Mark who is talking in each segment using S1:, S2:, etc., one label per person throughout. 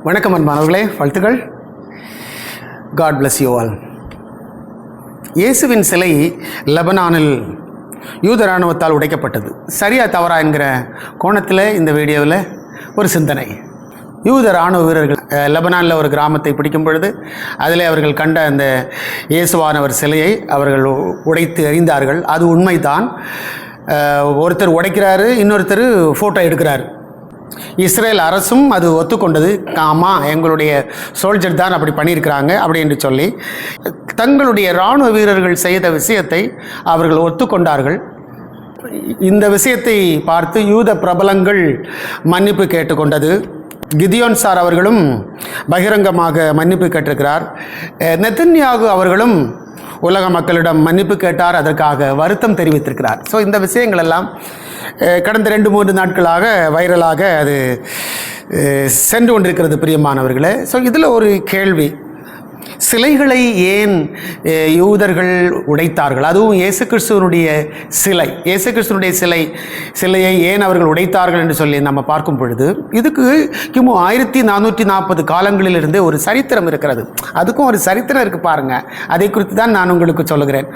S1: வணக்கம் அன்பானவர்களே, வாழ்த்துக்கள். God bless you all. இயேசுவின் சிலை லெபனானில் யூத இராணுவத்தால் உடைக்கப்பட்டது. சரியா தவறா என்கிற கோணத்தில் இந்த வீடியோவில் ஒரு சிந்தனை. யூத இராணுவ வீரர்கள் லெபனானில் ஒரு கிராமத்தை பிடிக்கும் பொழுது அதில் அவர்கள் கண்ட அந்த இயேசுவானவர் சிலையை அவர்கள் உடைத்து எறிந்தார்கள். அது உண்மைதான். ஒருத்தர் உடைக்கிறாரு, இன்னொருத்தர் ஃபோட்டோ எடுக்கிறாரு. இஸ்ரேல் அரசும் அது ஒத்துக்கொண்டது. ஆமாம், எங்களுடைய சோல்ஜர் தான் அப்படி பண்ணியிருக்கிறாங்க அப்படி என்று சொல்லி தங்களுடைய இராணுவ வீரர்கள் செய்த விஷயத்தை அவர்கள் ஒத்துக்கொண்டார்கள். இந்த விஷயத்தை பார்த்து யூத பிரபலங்கள் மன்னிப்பு கேட்டுக்கொண்டது. கிதியோன் சார் அவர்களும் பகிரங்கமாக மன்னிப்பு கேட்டிருக்கிறார். நெதன்யாகு அவர்களும் உலக மக்களிடம் மன்னிப்பு கேட்டார், அதற்காக வருத்தம் தெரிவித்திருக்கிறார். ஸோ இந்த விஷயங்கள் எல்லாம் கடந்த 2-3 நாட்களாக வைரலாக அது சென்று கொண்டிருக்கிறது பிரியமானவர்களே. ஸோ இதில் ஒரு கேள்வி, சிலைகளை ஏன் யூதர்கள் உடைத்தார்கள்? அதுவும் இயேசு கிறிஸ்துவனுடைய சிலை, இயேசு கிறிஸ்துவனுடைய சிலையை ஏன் அவர்கள் உடைத்தார்கள் என்று சொல்லி நம்ம பார்க்கும் பொழுது இதுக்கு கிமு 1440 காலங்களிலிருந்தே ஒரு சரித்திரம் இருக்கிறது. அதுக்கும் ஒரு சரித்திரம் இருக்குது பாருங்கள். அதை குறித்து தான் நான் உங்களுக்கு சொல்லுகிறேன்.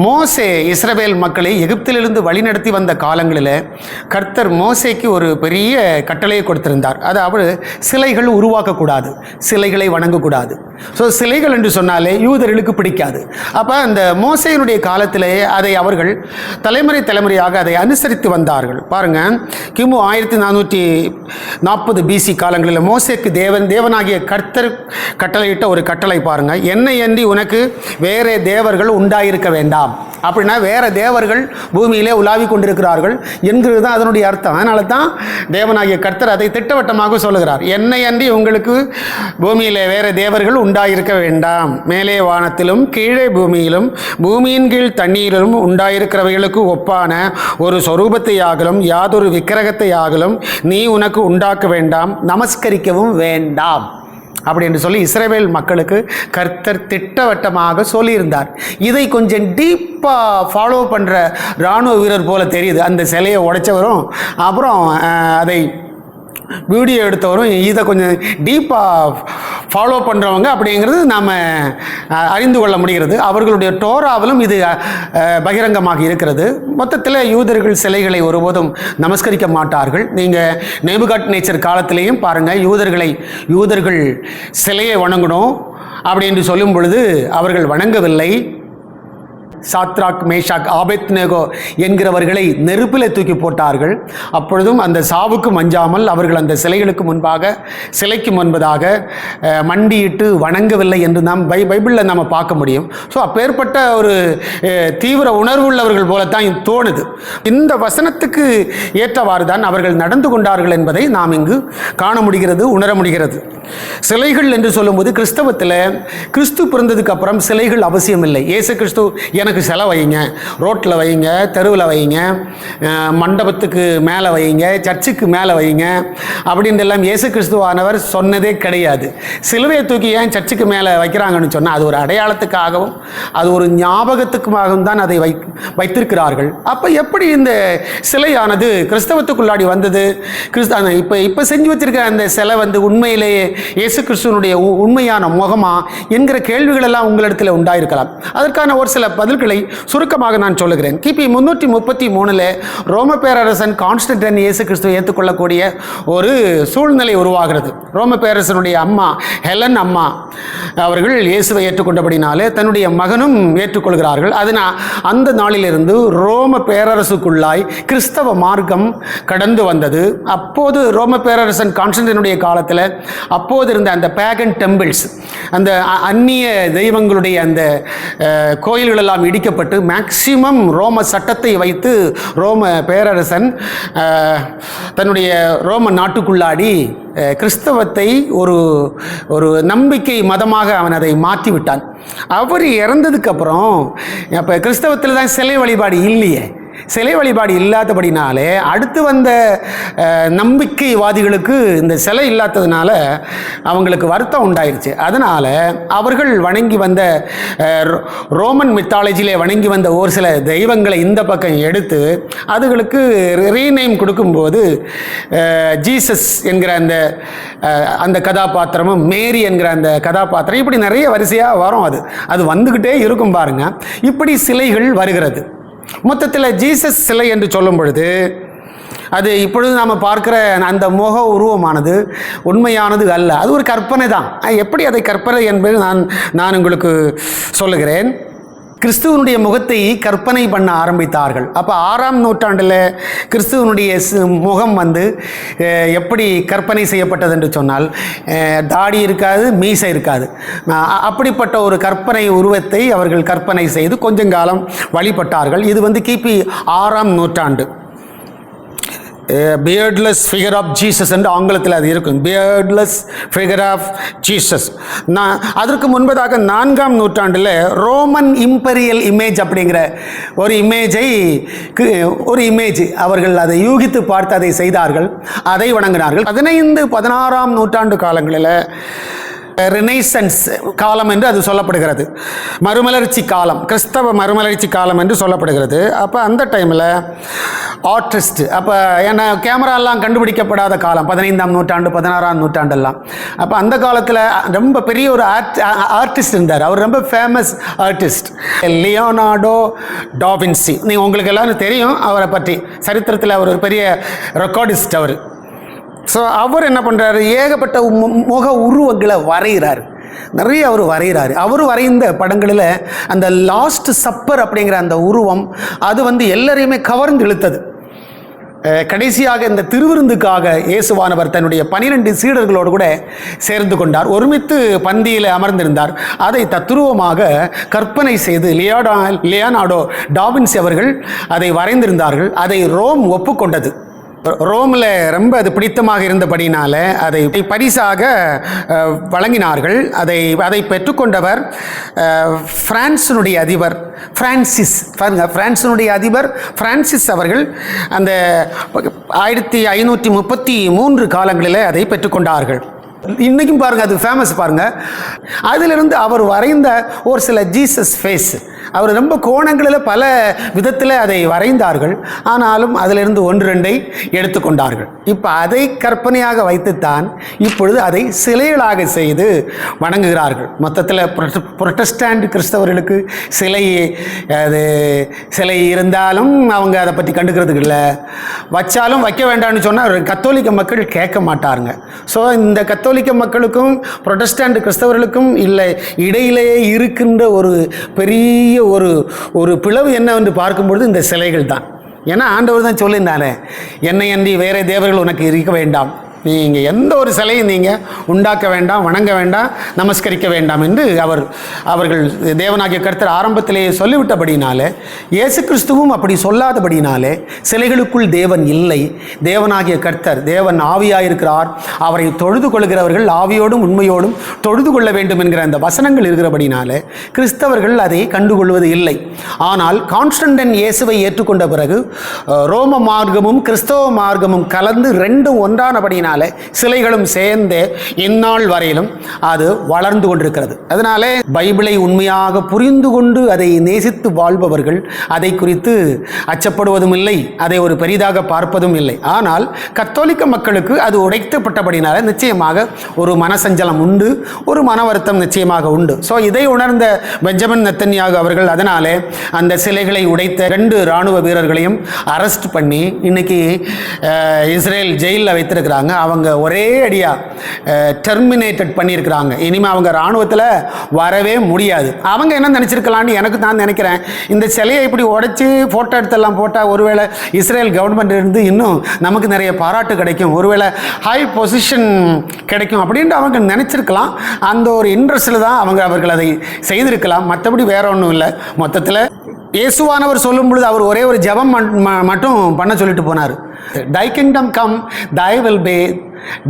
S1: மோசே இஸ்ரவேல் மக்களை எகிப்திலிருந்து வழிநடத்தி வந்த காலங்களில் கர்த்தர் மோசேக்கு ஒரு பெரிய கட்டளையை கொடுத்திருந்தார். அதாவது சிலைகள் உருவாக்கக்கூடாது, சிலைகளை வணங்கக்கூடாது. ஸோ சிலைகள் என்று சொன்னாலே யூதர்களுக்கு பிடிக்காது. அப்போ அந்த மோசேயினுடைய காலத்திலே அதை அவர்கள் தலைமுறையாக அதை அனுசரித்து வந்தார்கள். பாருங்கள், கிமு 1440 BC காலங்களில் மோசேக்கு தேவனாகிய கர்த்தர் கட்டளையிட்ட ஒரு கட்டளை பாருங்கள். என்னை அன்றி உனக்கு வேற தேவர்கள் உண்டாயிருக்க வேண்டாம். அப்படின்னா வேற தேவர்கள் பூமியிலே உலாவி கொண்டிருக்கிறார்கள் என்கிறது தான் அதனுடைய அர்த்தம். அதனால தான் தேவனாகிய கர்த்தர் அதை திட்டவட்டமாக சொல்லுகிறார். என்னை அன்றி உங்களுக்கு பூமியிலே வேற தேவர்கள் உண்டாயிருக்க வேண்டாம். மேலே வானத்திலும் கீழே பூமியிலும் பூமியின் கீழ் தண்ணீரிலும் உண்டாயிருக்கிறவைகளுக்கு ஒப்பான ஒரு சொரூபத்தை ஆகலும் யாதொரு விக்கிரகத்தை ஆகலும் நீ உனக்கு உண்டாக்க வேண்டாம், நமஸ்கரிக்கவும் வேண்டாம் அப்படி என்று சொல்லி இஸ்ரவேல் மக்களுக்கு கர்த்தர் திட்டவட்டமாக சொல்லியிருந்தார். இதை கொஞ்சம் டீப்பாக ஃபாலோ பண்ணுற இராணுவ வீரர் போல தெரியுது. அந்த சிலையை உடைச்சவரும் அப்புறம் அதை வீடியோ எடுத்தவரும் இதை கொஞ்சம் டீப்பாக ஃபாலோ பண்ணுறவங்க அப்படிங்கிறது நாம் அறிந்து கொள்ள முடிகிறது. அவர்களுடைய டோராவிலும் இது பகிரங்கமாக இருக்கிறது. மொத்தத்தில் யூதர்கள் சிலைகளை ஒருபோதும் நமஸ்கரிக்க மாட்டார்கள். நீங்கள் நேபுகாத்நேச்சர் காலத்திலேயும் பாருங்கள், யூதர்கள் சிலையை வணங்கணும் அப்படி என்று சொல்லும் பொழுது அவர்கள் வணங்கவில்லை. சாத்ராக், மேஷாக், ஆபேத்நேகோ என்கிறவர்களை நெருப்பில் தூக்கி போட்டார்கள். அப்பொழுதும் அந்த சாவுக்கு மஞ்சாமல் அவர்கள் அந்த சிலைக்கு முன்பதாக மண்டியிட்டு வணங்கவில்லை என்று நாம் பைபிளில் நாம் பார்க்க முடியும். ஸோ அப்பேற்பட்ட ஒரு தீவிர உணர்வு உள்ளவர்கள் போலத்தான் தோணுது. இந்த வசனத்துக்கு ஏற்றவாறு தான் அவர்கள் நடந்து கொண்டார்கள் என்பதை நாம் இங்கு காண முடிகிறது, உணர முடிகிறது. சிலைகள் என்று சொல்லும்போது கிறிஸ்தவத்தில் கிறிஸ்து பிறந்ததுக்கு அப்புறம் சிலைகள் அவசியம் இல்லை. இயேசு கிறிஸ்து எனக்கு சிலை வைங்க, ரோட்டில் வைங்க, தெருவில் வைங்க, மண்டபத்துக்கு மேலே வைங்க, சர்ச்சுக்கு மேலே வைங்க அப்படின்னு எல்லாம் இயேசு கிறிஸ்துவானவர் சொன்னதே கிடையாது. சிலுவையை தூக்கி ஏன் சர்ச்சுக்கு மேலே வைக்கிறாங்கன்னு சொன்னால் அது ஒரு அடையாளத்துக்காகவும் அது ஒரு ஞாபகத்துக்குமாகவும் தான் அதை வைத்திருக்கிறார்கள். அப்போ எப்படி இந்த சிலையானது கிறிஸ்தவத்துக்குள்ளாடி வந்தது? இப்போ செஞ்சு வச்சிருக்க அந்த சிலை உண்மையிலேயே இயேசு கிறிஸ்துவனுடைய உண்மையான முகமா என்கிற கேள்விகள் எல்லாம் உங்களிடத்தில் உண்டாயிருக்கலாம். அதற்கான ஒரு சில பதில்களை சுருக்கமாக நான் சொல்லுகிறேன். கிபி 333 ரோம பேரரசன் கான்ஸ்டன்டைன் இயேசு கிறிஸ்துவை ஏற்றுக்கொள்ளக்கூடிய ஒரு சூழ்நிலை உருவாகிறது. ரோம பேரரசனுடைய அம்மா ஹெலன் அம்மா அவர்கள் இயேசுவை ஏற்றுக்கொண்டபடினாலே தன்னுடைய மகனும் ஏற்றுக்கொள்கிறார்கள். அந்த நாளிலிருந்து ரோம பேரரசுக்குள்ளாய் கிறிஸ்தவ மார்க்கம் கடந்து வந்தது. அப்போது ரோம பேரரசன் கான்ஸ்டன்டைனுடைய காலத்தில் அப்போது இருந்த அந்த பேகன் டெம்பிள்ஸ், அந்த அந்நிய தெய்வங்களுடைய அந்த கோயில்கள் எல்லாம் இடிக்கப்பட்டு மேக்சிமம் ரோம சட்டத்தை வைத்து ரோம பேரரசன் தன்னுடைய ரோம நாட்டுக்குள்ளாடி கிறிஸ்தவத்தை ஒரு நம்பிக்கை மதமாக அவன் அதை மாற்றிவிட்டான். அவர் இறந்ததுக்கப்புறம் அப்போ கிறிஸ்தவத்தில் தான் சிலை வழிபாடு இல்லையே. சிலை வழிபாடு இல்லாதபடினாலே அடுத்து வந்த நம்பிக்கைவாதிகளுக்கு இந்த சிலை இல்லாததுனால அவங்களுக்கு வருத்தம் உண்டாயிருச்சு. அதனால் அவர்கள் வணங்கி வந்த ரோமன் மித்தாலஜியிலே வணங்கி வந்த ஒரு சில தெய்வங்களை இந்த பக்கம் எடுத்து அதுகளுக்கு ரீநேம் கொடுக்கும்போது ஜீசஸ் என்கிற அந்த கதாபாத்திரமும் மேரி என்கிற அந்த கதாபாத்திரம் இப்படி நிறைய வரிசையாக வரும். அது வந்துக்கிட்டே இருக்கும் பாருங்க. இப்படி சிலைகள் வருகிறது. மொத்தத்தில் ஜீசஸ் சிலை என்று சொல்லும் பொழுது அது இப்பொழுது நாம் பார்க்குற அந்த முக உருவமானது உண்மையானது அல்ல, அது ஒரு கற்பனை தான். எப்படி அதை கற்பனை என்பது நான் உங்களுக்கு சொல்லுகிறேன். கிறிஸ்துவனுடைய முகத்தை கற்பனை பண்ண ஆரம்பித்தார்கள். அப்போ 6ஆம் நூற்றாண்டில் கிறிஸ்துவனுடைய முகம் எப்படி கற்பனை செய்யப்பட்டது என்று சொன்னால் தாடி இருக்காது, மீசை இருக்காது. அப்படிப்பட்ட ஒரு கற்பனை உருவத்தை அவர்கள் கற்பனை செய்து கொஞ்சம் காலம் வழிபட்டார்கள். இது கிபி 6ஆம் நூற்றாண்டு. பியர்ட்லெஸ் ஃபிகர் ஆஃப் ஜீசஸ் என்று ஆங்கிலத்தில் அது இருக்கும். பியர்ட்லெஸ் ஃபிகர் ஆஃப் ஜீசஸ். அதற்கு முன்பதாக 4ஆம் நூற்றாண்டில் ரோமன் இம்பீரியல் இமேஜ் அப்படிங்கிற ஒரு இமேஜ் அவர்கள் அதை யூகித்து பார்த்து அதை செய்தார்கள், அதை வணங்கினார்கள். 15-16ஆம் நூற்றாண்டு காலங்களில் ரினைசன்ஸ் காலம் என்று அது சொல்லப்படுகிறது. மறுமலர்ச்சி காலம், கிறிஸ்தவ மறுமலர்ச்சி காலம் என்று சொல்லப்படுகிறது. அப்போ அந்த டைமில் ஆர்டிஸ்ட், அப்போ ஏன்னா கேமராலாம் கண்டுபிடிக்கப்படாத காலம் 15ஆம் நூற்றாண்டு 16ஆம் நூற்றாண்டெல்லாம். அப்போ அந்த காலத்தில் ரொம்ப பெரிய ஒரு ஆர்டிஸ்ட் இருந்தார். அவர் ரொம்ப ஃபேமஸ் ஆர்டிஸ்ட், லியோனார்டோ டாவின்சி. உங்களுக்கு எல்லாரும் தெரியும் அவரை பற்றி. சரித்திரத்தில் அவர் ஒரு பெரிய ரெக்கார்டிஸ்ட் அவர். ஸோ அவர் என்ன பண்ணுறாரு, ஏகப்பட்ட முக உருவங்களை வரைகிறார், நிறைய அவர் வரைகிறாரு. அவர் வரைந்த படங்களில் அந்த லாஸ்ட் சப்பர் அப்படிங்கிற அந்த உருவம் அது எல்லாரையுமே கவர்ந்து இழுத்தது. கடைசியாக இந்த திருவிருந்துக்காக இயேசுவானவர் தன்னுடைய 12 சீடர்களோடு கூட சேர்ந்து கொண்டார். ஒருமித்து பந்தியில் அமர்ந்திருந்தார். அதை தத்துருவமாக கற்பனை செய்து லியோனார்டோ டாவின்சி அவர்கள் அதை வரைந்திருந்தார்கள். அதை ரோம் ஒப்புக்கொண்டது. ரோமில் ரொம்ப அது பிடித்தமாக இருந்தபடினால அதை பரிசாக வழங்கினார்கள். அதை பெற்றுக்கொண்டவர் பிரான்சினுடைய அதிபர் பிரான்சிஸ் அவர்கள் அந்த 1533 காலங்களில் அதை பெற்றுக்கொண்டார்கள். இன்றைக்கும் பாருங்கள், அது ஃபேமஸ் பாருங்கள். அதிலிருந்து அவர் வரைந்த ஒரு சில ஜீசஸ் ஃபேஸ், அவர் ரொம்ப கோணங்களில் பல விதத்தில் அதை வரைந்தார்கள். ஆனாலும் அதிலிருந்து 1-2 எடுத்துக்கொண்டார்கள். இப்போ அதை கற்பனையாக வைத்துத்தான் இப்பொழுது அதை சிலைகளாக செய்து வணங்குகிறார்கள். மொத்தத்தில் புரொட்டஸ்டாண்ட் கிறிஸ்தவர்களுக்கு சிலை இருந்தாலும் அவங்க அதை பற்றி கண்டுக்கிறதுக்கு இல்லை, வச்சாலும் வைக்க வேண்டாம்னு சொன்னால் கத்தோலிக்க மக்கள் கேட்க மாட்டாருங்க. ஸோ இந்த கத்தோலிக்க மக்களுக்கும் புரொட்டஸ்டாண்ட் கிறிஸ்தவர்களுக்கும் இல்லை இடையிலேயே இருக்கின்ற ஒரு பெரிய ஒரு பிளவு என்னவென்று பார்க்கும்பொழுது இந்த சிலைகள் தான். ஏன்னா ஆண்டவர் தான் சொல்லியிருந்தானே, என்னை அன்றி வேற தேவர்கள் உனக்கு இருக்க வேண்டாம், நீங்கள் எந்த ஒரு சிலையும் நீங்கள் உண்டாக்க வேண்டாம், வணங்க வேண்டாம், நமஸ்கரிக்க வேண்டாம் என்று அவர்கள் தேவனாகிய கர்த்தர் ஆரம்பத்திலேயே சொல்லிவிட்டபடினாலே, இயேசு கிறிஸ்துவும் அப்படி சொல்லாதபடினாலே சிலைகளுக்குள் தேவன் இல்லை, தேவனாகிய கர்த்தர் தேவன் ஆவியாயிருக்கிறார், அவரை தொழுது கொள்கிறவர்கள் ஆவியோடும் உண்மையோடும் தொழுது கொள்ள வேண்டும் என்கிற அந்த வசனங்கள் இருக்கிறபடினாலே கிறிஸ்தவர்கள் அதை கண்டுகொள்வது இல்லை. ஆனால் கான்ஸ்டன்டைன் இயேசுவை ஏற்றுக்கொண்ட பிறகு ரோம மார்க்கமும் கிறிஸ்தவ மார்க்கமும் கலந்து ரெண்டும் ஒன்றானபடினாலே சிலைகளும் சேர்ந்து இந்நாள் வரையிலும் அது வளர்ந்து கொண்டிருக்கிறது. அதனாலே பைபிளை உண்மையாக புரிந்து கொண்டு அதை நேசித்து வாழ்பவர்கள் அதை குறித்து அச்சப்படுவதும் இல்லை, அதை ஒரு பெரிதாக பார்ப்பதும் இல்லை. ஆனால் கத்தோலிக்க மக்களுக்கு அது உடைக்கப்பட்டபடினால நிச்சயமாக ஒரு மனசஞ்சலம் உண்டு, ஒரு மன வருத்தம் நிச்சயமாக உண்டு. ஸோ இதை உணர்ந்த பெஞ்சமின் நெத்தன்யாகு அவர்கள் அதனாலே அந்த சிலைகளை உடைத்த 2 இராணுவ வீரர்களையும் அரெஸ்ட் பண்ணி இன்னைக்கு இஸ்ரேல் ஜெயிலில் வைத்திருக்கிறாங்க. அவங்க ஒரே அடியாக டெர்மினேட்டட் பண்ணியிருக்கிறாங்க. இனிமேல் அவங்க இராணுவத்தில் வரவே முடியாது. அவங்க என்ன நினச்சிருக்கலான்னு எனக்கு நான் நினைக்கிறேன், இந்த சிலையை இப்படி உடைச்சி ஃபோட்டோ எடுத்தெல்லாம் போட்டால் ஒருவேளை இஸ்ரேல் கவர்மெண்ட் இருந்து இன்னும் நமக்கு நிறைய பாராட்டு கிடைக்கும், ஒருவேளை ஹை பொசிஷன் கிடைக்கும் அப்படின்ட்டு அவங்க நினச்சிருக்கலாம். அந்த ஒரு இன்ட்ரெஸ்டில் தான் அவர்கள் அதை செய்திருக்கலாம், மற்றபடி வேற ஒன்றும் இல்லை. மொத்தத்தில் இயேசுவானவர் சொல்லும் பொழுது அவர் ஒரே ஒரு ஜெபம் மட்டும் பண்ண சொல்லிட்டு போனார். Thy kingdom come, thy will be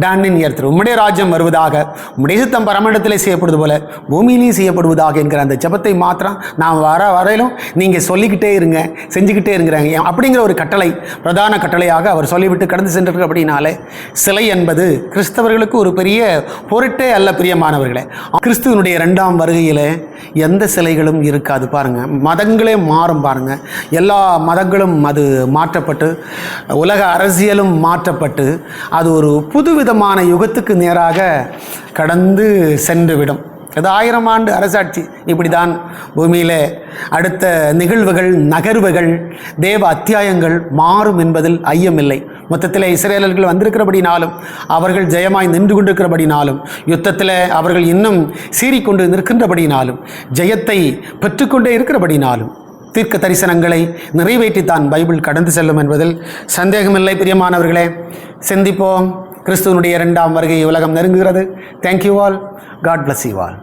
S1: done in earth. உம்முடைய ராஜ்யம் வருவதாக, உம்முடைய சித்தம் பரமண்டத்திலே செய்யப்படுவது போல பூமியிலையும் செய்யப்படுவதாக என்கிற அந்த ஜெபத்தை மாத்திரம் நான் வரையிலும் நீங்கள் சொல்லிக்கிட்டே இருங்க, செஞ்சுக்கிட்டே இருக்கிறாங்க அப்படிங்கிற ஒரு கட்டளை, பிரதான கட்டளையாக அவர் சொல்லிவிட்டு கடந்து சென்றிருக்க. அப்படின்னாலே சிலை என்பது கிறிஸ்தவர்களுக்கு ஒரு பெரிய பொருட்டே அல்ல. பிரியமானவர்களே, கிறிஸ்துவனுடைய 2ஆம் வருகையில் எந்த சிலைகளும் இருக்காது. பாருங்கள், மதங்களே மாறும். பாருங்கள், எல்லா மதங்களும் அது மாற்றப்பட்டு, உலக அரசியலும் மாற்றப்பட்டு, அது ஒரு புதுவிதமான யுகத்துக்கு நேராக கடந்து சென்றுவிடும். அது 1000 ஆண்டு அரசாட்சி. இப்படி தான் பூமியிலே அடுத்த நிகழ்வுகள், நகர்வுகள், தேவ அத்தியாயங்கள் மாறும் என்பதில் ஐயமில்லை. மொத்தத்தில் இஸ்ரேலர்கள் வந்திருக்கிறபடினாலும், அவர்கள் ஜெயமாய் நின்று கொண்டிருக்கிறபடினாலும், யுத்தத்தில் அவர்கள் இன்னும் சீறிக்கொண்டு நிற்கின்றபடினாலும், ஜெயத்தை பெற்றுக்கொண்டே இருக்கிறபடினாலும், தீர்க்க தரிசனங்களை நிறைவேற்றித்தான் பைபிள் கடந்து செல்லும் என்பதில் சந்தேகமில்லை. பிரியமானவர்களே, சிந்திப்போம். கிறிஸ்துவனுடைய 2ஆம் வருகை உலகம் நெருங்குகிறது. Thank you all. God bless you all.